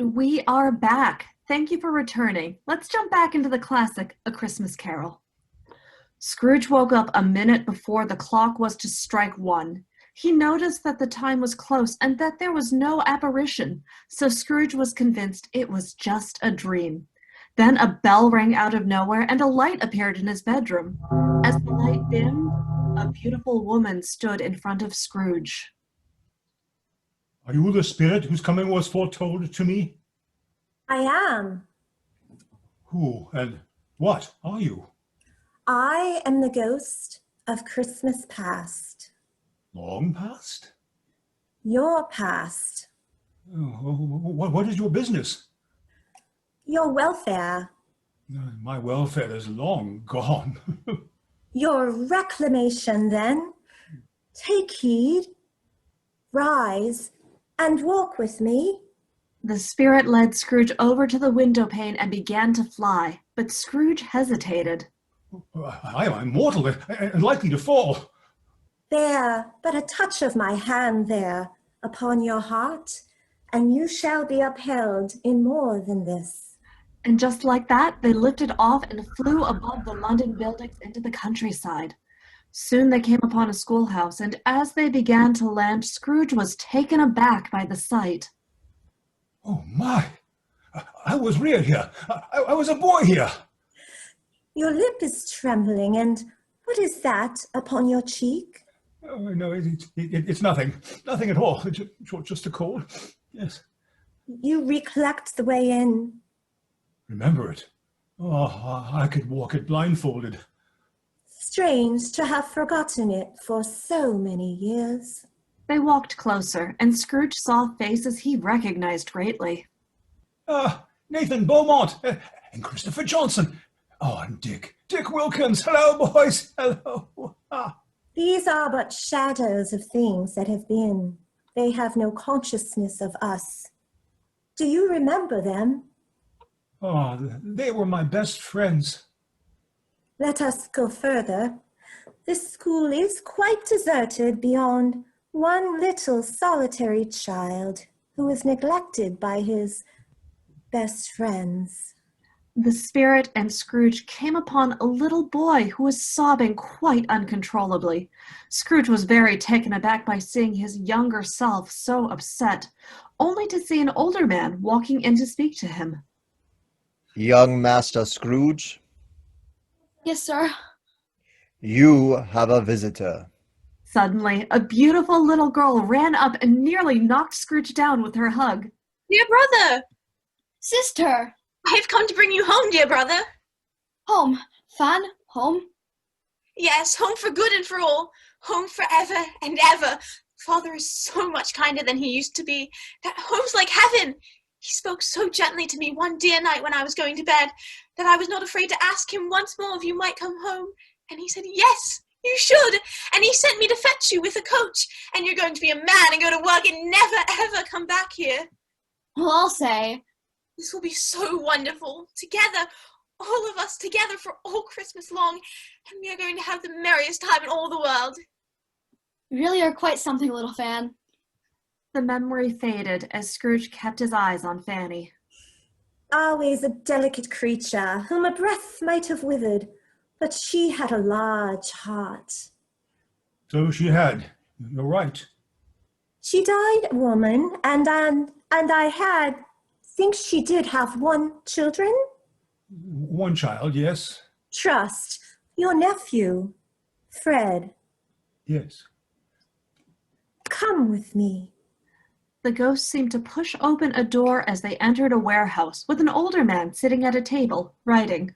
And we are back. Thank you for returning. Let's jump back into the classic, A Christmas Carol. Scrooge woke up a minute before the clock was to strike 1. He noticed that the time was close and that there was no apparition, so Scrooge was convinced it was just a dream. Then a bell rang out of nowhere and a light appeared in his bedroom. As the light dimmed, a beautiful woman stood in front of Scrooge. Are you the spirit whose coming was foretold to me? I am. Who and what are you? I am the ghost of Christmas past. Long past? Your past. What is your business? Your welfare. My welfare is long gone. Your reclamation, then. Take heed, rise, and walk with me. The spirit led Scrooge over to the window pane and began to fly, but Scrooge hesitated. I am mortal and likely to fall. There, but a touch of my hand there, upon your heart, and you shall be upheld in more than this. And just like that, they lifted off and flew above the London buildings into the countryside. Soon they came upon a schoolhouse, and as they began to land, Scrooge was taken aback by the sight. Oh my! I was reared here. I was a boy here. Your lip is trembling, and what is that upon your cheek? Oh, no, it's nothing. Nothing at all. Just a cold. Yes. You recollect the way in. Remember it? Oh, I could walk it blindfolded. Strange to have forgotten it for so many years. They walked closer, and Scrooge saw faces he recognized greatly. Nathan Beaumont and Christopher Johnson. Oh, and Dick Wilkins. Hello, boys. Hello. These are but shadows of things that have been. They have no consciousness of us. Do you remember them? Oh, they were my best friends. Let us go further. This school is quite deserted beyond one little solitary child who is neglected by his best friends. The spirit and Scrooge came upon a little boy who was sobbing quite uncontrollably. Scrooge was very taken aback by seeing his younger self so upset, only to see an older man walking in to speak to him. Young Master Scrooge? Yes, sir. You have a visitor. Suddenly, a beautiful little girl ran up and nearly knocked Scrooge down with her hug. Dear brother! Sister! I have come to bring you home, dear brother. Home. Fan, home? Yes, home for good and for all. Home forever and ever. Father is so much kinder than he used to be. That home's like heaven. He spoke so gently to me one dear night when I was going to bed that I was not afraid to ask him once more if you might come home. And he said, yes, you should. And he sent me to fetch you with a coach. And you're going to be a man and go to work and never, ever come back here. Well, I'll say. This will be so wonderful. Together, all of us together for all Christmas long. And we are going to have the merriest time in all the world. You really are quite something, little Fan. The memory faded as Scrooge kept his eyes on Fanny. Always a delicate creature whom a breath might have withered, but she had a large heart. So she had. You're right. She died a woman, and I think she did have one children? One child, yes. Trust, your nephew, Fred. Yes. Come with me. The ghost seemed to push open a door as they entered a warehouse with an older man sitting at a table, writing.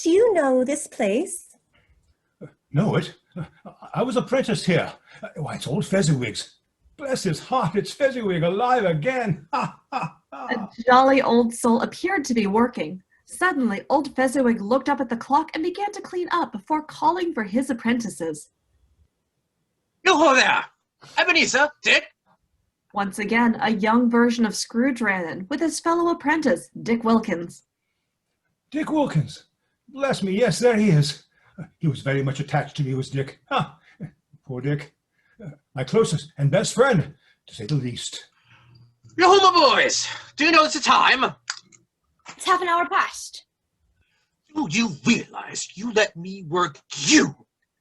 Do you know this place? Know it? I was apprentice here. Why, it's old Fezziwig's. Bless his heart, it's Fezziwig alive again. Ha, ha, ha. A jolly old soul appeared to be working. Suddenly, old Fezziwig looked up at the clock and began to clean up before calling for his apprentices. Yo-ho there! Ebenezer, Dick! Once again, a young version of Scrooge ran in with his fellow apprentice, Dick Wilkins. Dick Wilkins. Bless me, yes, there he is. He was very much attached to me, was Dick. Ha! Poor Dick. My closest and best friend, to say the least. Yo, my boys! Do you know it's the time? It's half an hour past. Do you realize you let me work you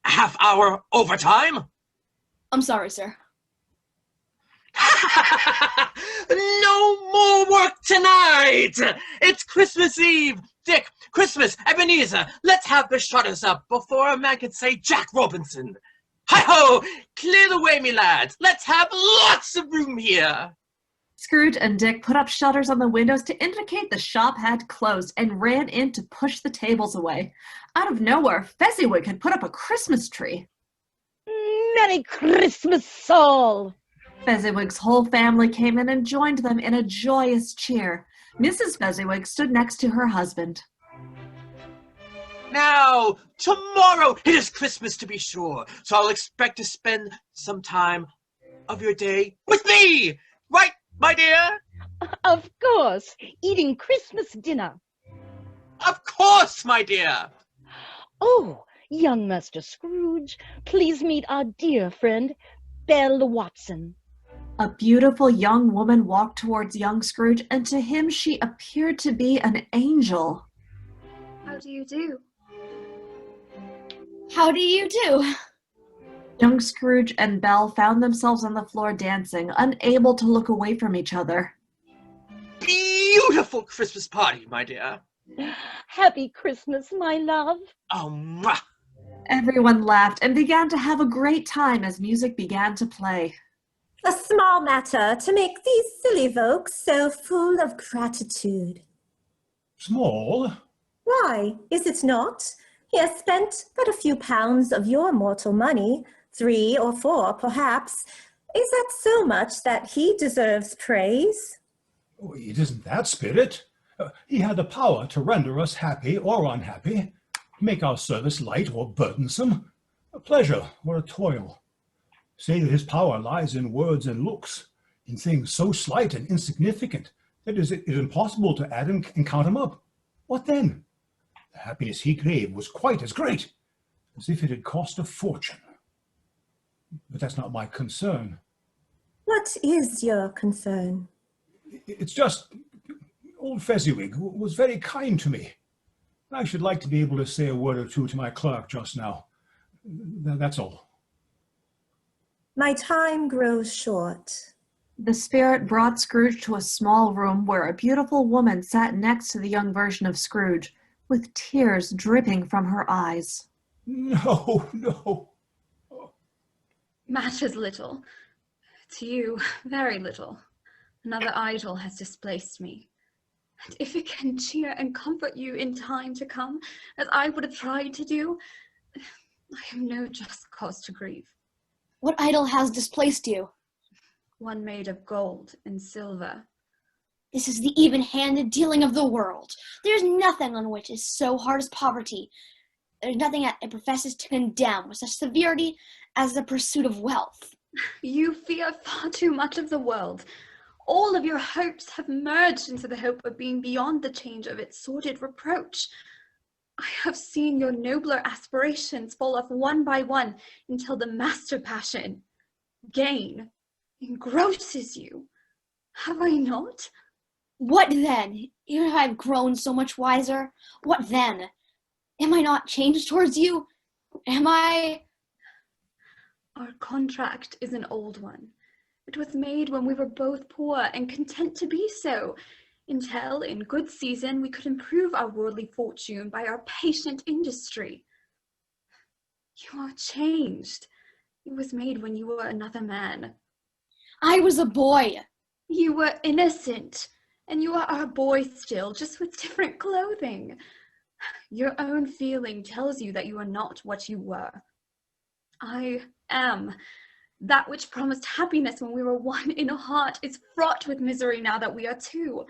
a half-hour overtime? I'm sorry, sir. No more work tonight! It's Christmas Eve! Dick, Christmas, Ebenezer, let's have the shutters up before a man can say Jack Robinson. Hi-ho! Clear the way, me lads! Let's have lots of room here! Scrooge and Dick put up shutters on the windows to indicate the shop had closed and ran in to push the tables away. Out of nowhere, Fezziwig had put up a Christmas tree. Merry Christmas, all! Fezziwig's whole family came in and joined them in a joyous cheer. Mrs. Fezziwig stood next to her husband. Now, tomorrow it is Christmas to be sure, so I'll expect to spend some time of your day with me! Right, my dear? Of course, eating Christmas dinner. Of course, my dear! Oh, young Master Scrooge, please meet our dear friend, Belle Watson. A beautiful young woman walked towards young Scrooge, and to him she appeared to be an angel. How do you do? How do you do? Young Scrooge and Belle found themselves on the floor dancing, unable to look away from each other. Beautiful Christmas party, my dear. Happy Christmas, my love. Oh, mwah. Everyone laughed and began to have a great time as music began to play. A small matter to make these silly folks so full of gratitude. Small? Why, is it not? He has spent but a few pounds of your mortal money, 3 or 4 perhaps. Is that so much that he deserves praise? Oh, it isn't that, Spirit. He had the power to render us happy or unhappy, make our service light or burdensome, a pleasure or a toil. Say that his power lies in words and looks, in things so slight and insignificant that it is impossible to add and count them up. What then? The happiness he gave was quite as great, as if it had cost a fortune. But that's not my concern. What is your concern? It's just old Fezziwig was very kind to me. I should like to be able to say a word or two to my clerk just now. That's all. My time grows short. The spirit brought Scrooge to a small room where a beautiful woman sat next to the young version of Scrooge, with tears dripping from her eyes. No, no. Matters little. To you, very little. Another idol has displaced me. And if it can cheer and comfort you in time to come, as I would have tried to do, I have no just cause to grieve. What idol has displaced you? One made of gold and silver. This is the even-handed dealing of the world. There's nothing on which is so hard as poverty. There's nothing that it professes to condemn with such severity as the pursuit of wealth. You fear far too much of the world. All of your hopes have merged into the hope of being beyond the change of its sordid reproach. I have seen your nobler aspirations fall off one by one until the master passion, gain, engrosses you. Have I not? What then? Even if I've grown so much wiser, what then? Am I not changed towards you? Am I? Our contract is an old one. It was made when we were both poor and content to be so, until in good season we could improve our worldly fortune by our patient industry. You are changed. It was made when you were another man. I was a boy. You were innocent, and you are a boy still, just with different clothing. Your own feeling tells you that you are not what you were. I am. That which promised happiness when we were one in a heart is fraught with misery now that we are two.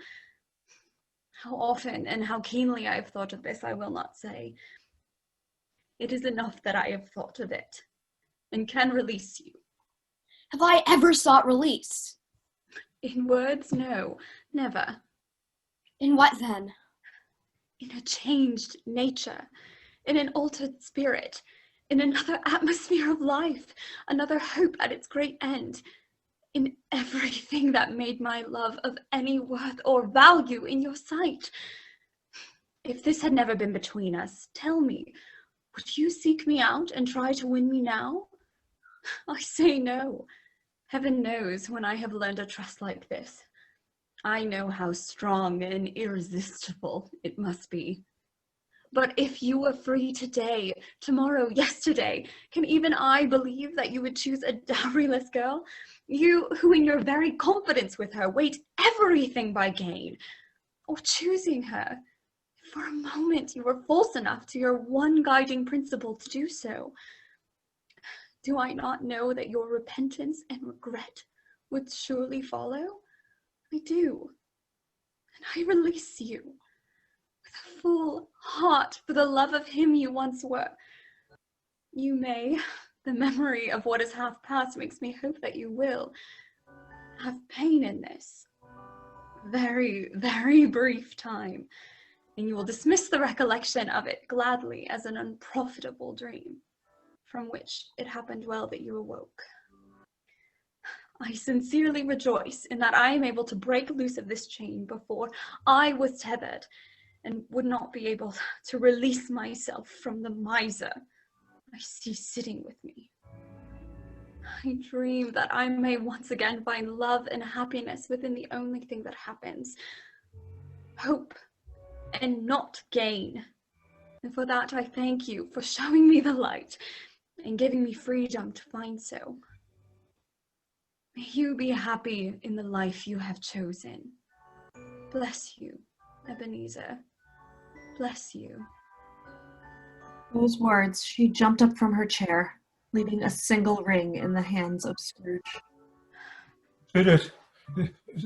How often and how keenly I have thought of this, I will not say. It is enough that I have thought of it, and can release you. Have I ever sought release? In words, no, never. In what then? In a changed nature, in an altered spirit, in another atmosphere of life, another hope at its great end. in everything that made my love of any worth or value in your sight. If this had never been between us, tell me, would you seek me out and try to win me now? I say no. Heaven knows when I have learned a trust like this. I know how strong and irresistible it must be. But if you were free today, tomorrow, yesterday, can even I believe that you would choose a dowryless girl? You who in your very confidence with her weight everything by gain, or choosing her, if for a moment you were false enough to your one guiding principle to do so. Do I not know that your repentance and regret would surely follow? I do. And I release you with a full heart for the love of him you once were. You may, the memory of what is half past makes me hope that you will, have pain in this very, very brief time, and you will dismiss the recollection of it gladly as an unprofitable dream, from which it happened well that you awoke. I sincerely rejoice in that I am able to break loose of this chain before I was tethered, and would not be able to release myself from the miser I see sitting with me. I dream that I may once again find love and happiness within the only thing that happens, hope and not gain. And for that I thank you for showing me the light and giving me freedom to find so. May you be happy in the life you have chosen. Bless you, Ebenezer. Bless you. Those words, she jumped up from her chair, leaving a single ring in the hands of Scrooge. Spirit,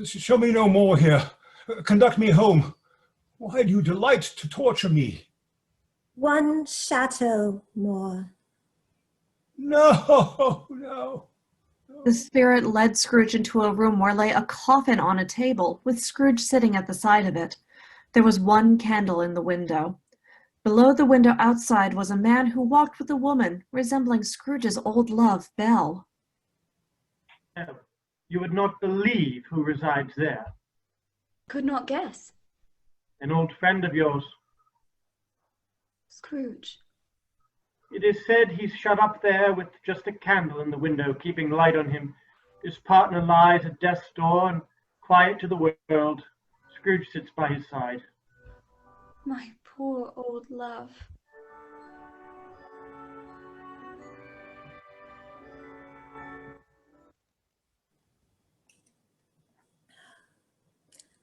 show me no more here. Conduct me home. Why do you delight to torture me? One chateau more. No, no. The spirit led Scrooge into a room where lay a coffin on a table, with Scrooge sitting at the side of it. There was one candle in the window. Below the window outside was a man who walked with a woman, resembling Scrooge's old love, Belle. No, you would not believe who resides there. Could not guess. An old friend of yours. Scrooge. It is said he's shut up there with just a candle in the window, keeping light on him. His partner lies at death's door and quiet to the world. Scrooge sits by his side. My poor old love.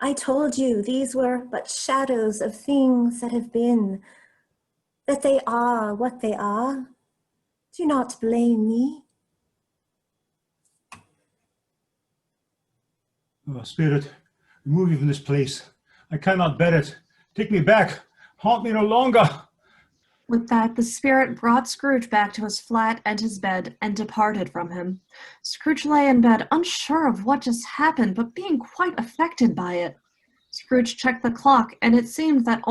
I told you these were but shadows of things that have been, that they are what they are. Do not blame me. Oh, Spirit, remove me from this place. I cannot bear it. Take me back. Haunt me no longer. With that, the spirit brought Scrooge back to his flat and his bed and departed from him. Scrooge lay in bed, unsure of what just happened, but being quite affected by it. Scrooge checked the clock, and it seemed that